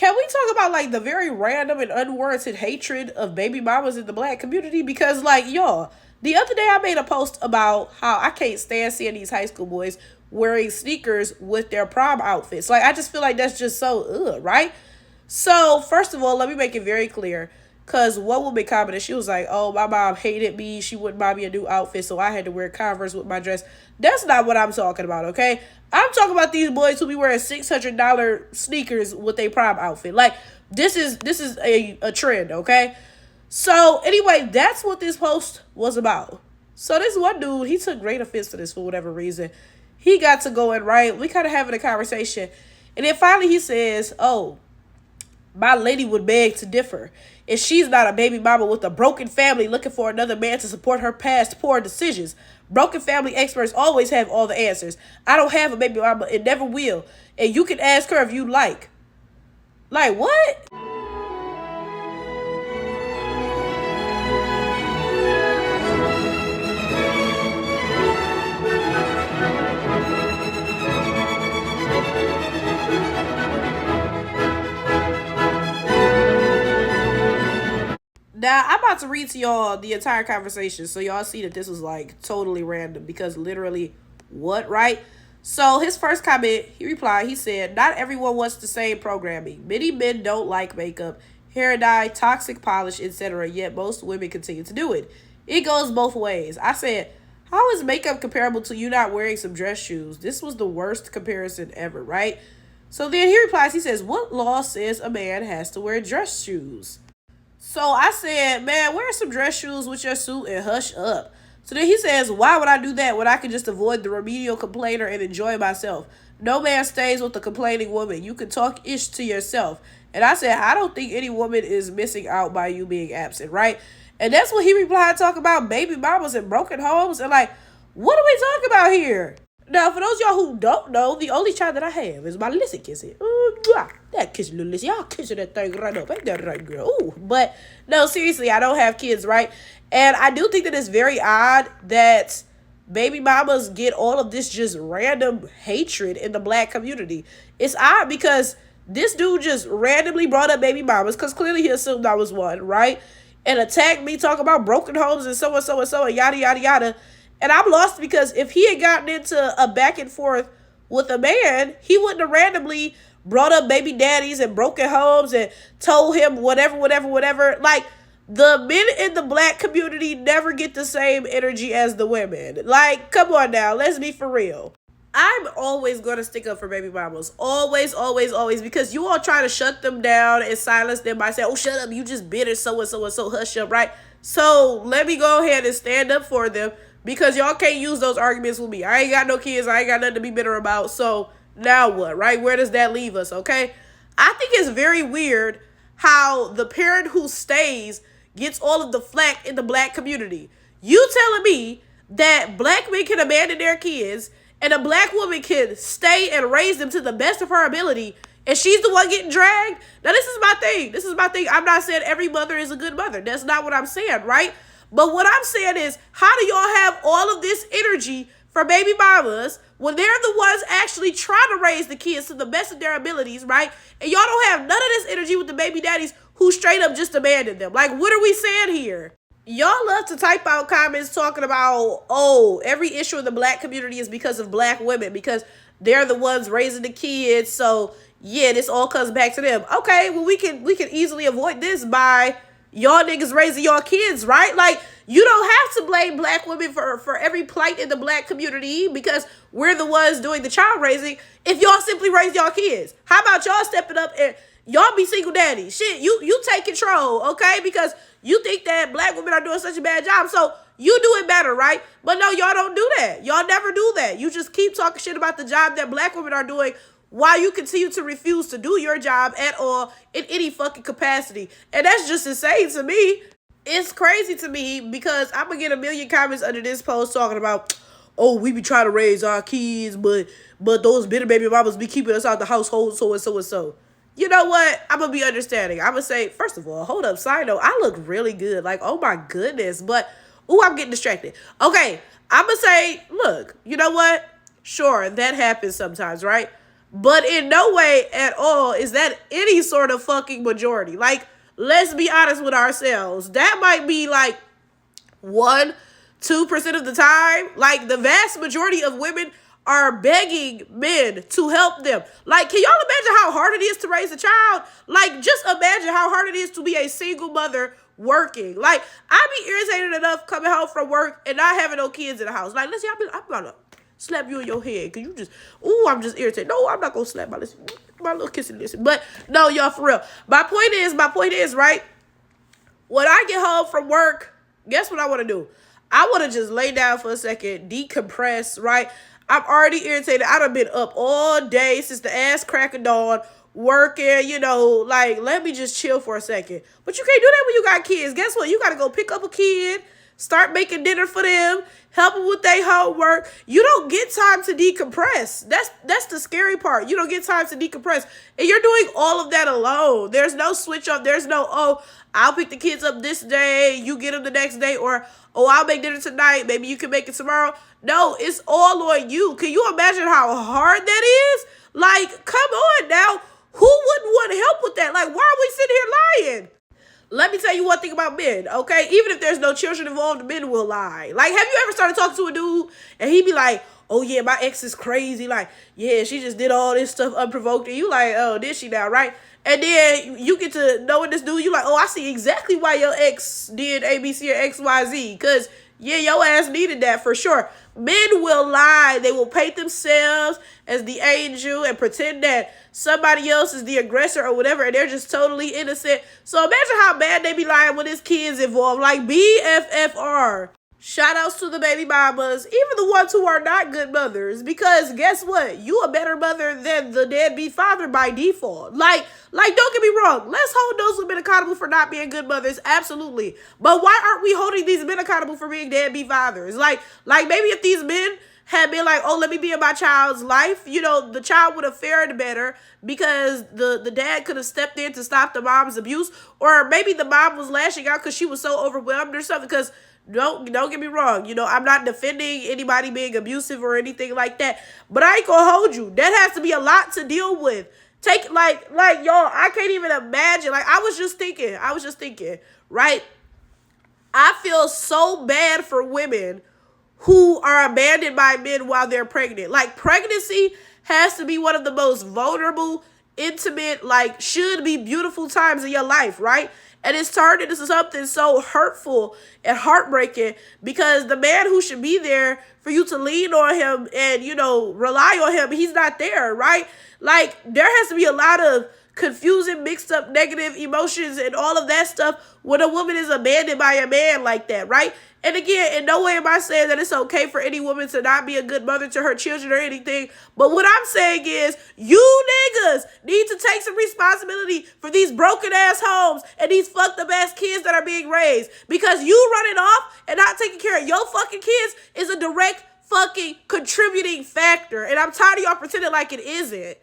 can we talk about like the very random and unwarranted hatred of baby mamas in the black community? Because like y'all, the other day I made a post about how I can't stand seeing these high school boys wearing sneakers with their prom outfits. Like I just feel like that's just so right? So first of all, let me make it very clear. Cause one woman commented, she was like, "Oh, my mom hated me. She wouldn't buy me a new outfit, so I had to wear Converse with my dress." That's not what I'm talking about, okay? I'm talking about these boys who be wearing $600 sneakers with a prom outfit. Like this is a trend, okay? So anyway, that's what this post was about. So this one dude, he took great offense to this for whatever reason. He got to going, right? We kind of having a conversation, and then finally he says, "Oh, my lady would beg to differ. If she's not a baby mama with a broken family looking for another man to support her past poor decisions. Broken family experts always have all the answers. I don't have a baby mama and never will. And you can ask her if you like." Like, what? Now, I'm about to read to y'all the entire conversation so y'all see that this was like totally random because literally, what, right? So, his first comment, he replied, he said, "Not everyone wants the same programming. Many men don't like makeup, hair dye, toxic polish, etc., yet most women continue to do it. It goes both ways." I said, "How is makeup comparable to you not wearing some dress shoes?" This was the worst comparison ever, right? So then he replies, he says, "What law says a man has to wear dress shoes?" So I said, "Man, wear some dress shoes with your suit and hush up." So then he says, "Why would I do that when I can just avoid the remedial complainer and enjoy myself? No man stays with the complaining woman. You can talk ish to yourself." And I said, "I don't think any woman is missing out by you being absent, right?" And that's what he replied, talk about baby mamas and broken homes. And like, what are we talking about here? Now, for those of y'all who don't know, the only child that I have is my Lissy Kissy. Ooh, that kissy little Lissy. Y'all kissing that thing right up. Ain't that right, girl? Ooh. But no, seriously, I don't have kids, right? And I do think that it's very odd that baby mamas get all of this just random hatred in the black community. It's odd because this dude just randomly brought up baby mamas because clearly he assumed I was one, right? And attacked me, talking about broken homes and so and so and so and yada, yada, yada. And I'm lost because if he had gotten into a back and forth with a man, he wouldn't have randomly brought up baby daddies and broken homes and told him whatever, whatever, whatever. Like, the men in the black community never get the same energy as the women. Like, come on now, let's be for real. I'm always going to stick up for baby mamas. Always, always, always. Because you all try to shut them down and silence them by saying, "Oh, shut up, you just bitter, so and so and so, hush up," right? So let me go ahead and stand up for them. Because y'all can't use those arguments with me. I ain't got no kids. I ain't got nothing to be bitter about. So now what, right? Where does that leave us, okay? I think it's very weird how the parent who stays gets all of the flack in the black community. You telling me that black men can abandon their kids and a black woman can stay and raise them to the best of her ability and she's the one getting dragged? Now, this is my thing. This is my thing. I'm not saying every mother is a good mother. That's not what I'm saying, right? But what I'm saying is, how do y'all have all of this energy for baby mamas when they're the ones actually trying to raise the kids to the best of their abilities, right? And y'all don't have none of this energy with the baby daddies who straight up just abandoned them. Like, what are we saying here? Y'all love to type out comments talking about, oh, every issue in the black community is because of black women, because they're the ones raising the kids. So, yeah, this all comes back to them. Okay, well, we can easily avoid this by y'all niggas raising y'all kids, right? Like, you don't have to blame black women for every plight in the black community because we're the ones doing the child raising if y'all simply raise y'all kids. How about y'all stepping up and y'all be single daddies? Shit, you take control, okay? Because you think that black women are doing such a bad job, so you do it better, right? But no, y'all don't do that. Y'all never do that. You just keep talking shit about the job that black women are doing while you continue to refuse to do your job at all in any fucking capacity. And that's just insane to me. It's crazy to me because I'm going to get a million comments under this post talking about, "Oh, we be trying to raise our kids, but those bitter baby mamas be keeping us out the household, so and so and so." You know what? I'm going to be understanding. I'm going to say, first of all, hold up, side note, I look really good. Like, oh my goodness. But, ooh, I'm getting distracted. Okay, I'm going to say, look, you know what? Sure, that happens sometimes, right? But in no way at all is that any sort of fucking majority. Like, let's be honest with ourselves. That might be like 1-2% of the time. Like, the vast majority of women are begging men to help them. Like, can y'all imagine how hard it is to raise a child? Like, just imagine how hard it is to be a single mother working. Like, I be irritated enough coming home from work and not having no kids in the house. Like, listen, I'm gonna slap you in your head because you just, ooh, I'm just irritated. No, I'm not gonna slap my little kissing listen. But no, y'all, for real. My point is, right? When I get home from work, guess what I want to do? I want to just lay down for a second, decompress, right? I'm already irritated. I done been up all day since the ass crack of dawn, working, like, let me just chill for a second. But you can't do that when you got kids. Guess what? You got to go pick up a kid, start making dinner for them, help them with their homework. You don't get time to decompress. That's the scary part. You don't get time to decompress. And you're doing all of that alone. There's no switch up. There's no, oh, I'll pick the kids up this day, you get them the next day, or, oh, I'll make dinner tonight, maybe you can make it tomorrow. No, it's all on you. Can you imagine how hard that is? Like, come on now. Who wouldn't want help with that? Like, why are we sitting here lying? Let me tell you one thing about men, okay? Even if there's no children involved, men will lie. Like, have you ever started talking to a dude and he be like, oh yeah, my ex is crazy. Like, yeah, she just did all this stuff unprovoked. And you like, oh, did she now, right? And then you get to knowing this dude, you like, oh, I see exactly why your ex did ABC or XYZ. Because, yeah, your ass needed that for sure. Men will lie. They will paint themselves as the angel and pretend that somebody else is the aggressor or whatever, and they're just totally innocent. So imagine how bad they be lying when there's kids involved. Like, BFFR. Shout outs to the baby mamas, even the ones who are not good mothers, because guess what? You a better mother than the deadbeat father by default. Like, don't get me wrong. Let's hold those women accountable for not being good mothers, absolutely. But why aren't we holding these men accountable for being deadbeat fathers? Like maybe if these men had been like, oh, let me be in my child's life, the child would have fared better because the dad could have stepped in to stop the mom's abuse, or maybe the mom was lashing out because she was so overwhelmed or something. Because don't get me wrong, I'm not defending anybody being abusive or anything like that, but I ain't gonna hold you. That has to be a lot to deal with. Take like y'all, I can't even imagine. Like, I was just thinking, right? I feel so bad for women who are abandoned by men while they're pregnant. Like, pregnancy has to be one of the most vulnerable, intimate, like, should be beautiful times in your life, right? And it's turned into something so hurtful and heartbreaking because the man who should be there for you to lean on him and, rely on him, he's not there, right? Like, there has to be a lot of confusing, mixed up negative emotions and all of that stuff when a woman is abandoned by a man like that, right? And again, in no way am I saying that it's okay for any woman to not be a good mother to her children or anything. But what I'm saying is, you niggas need to take some responsibility for these broken ass homes and these fucked up ass kids that are being raised. Because you running off and not taking care of your fucking kids is a direct fucking contributing factor. And I'm tired of y'all pretending like it isn't.